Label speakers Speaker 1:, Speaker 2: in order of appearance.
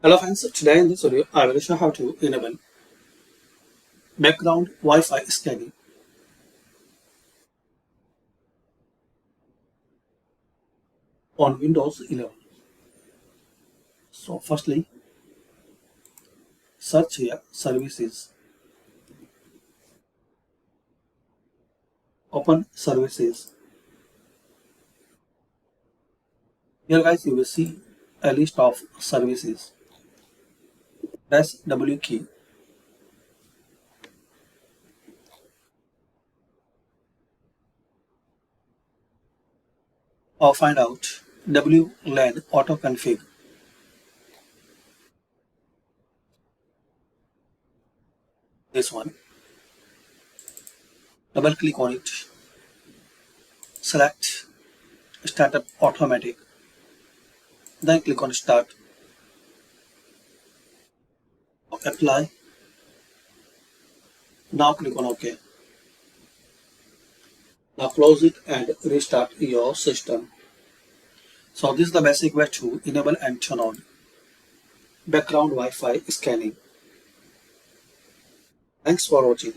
Speaker 1: Hello friends, today in this video I will show how to enable background Wi-Fi scanning on Windows 11. So firstly, search here services, open services. Here guys you will see a list of services. Press W key. Or find out WLAN auto config. This one. Double click on it. Select Startup Automatic. Then click on Start. Apply. Now click on OK. Now close it and restart your system. So this is the basic way to enable and turn on background Wi-Fi scanning. Thanks for watching.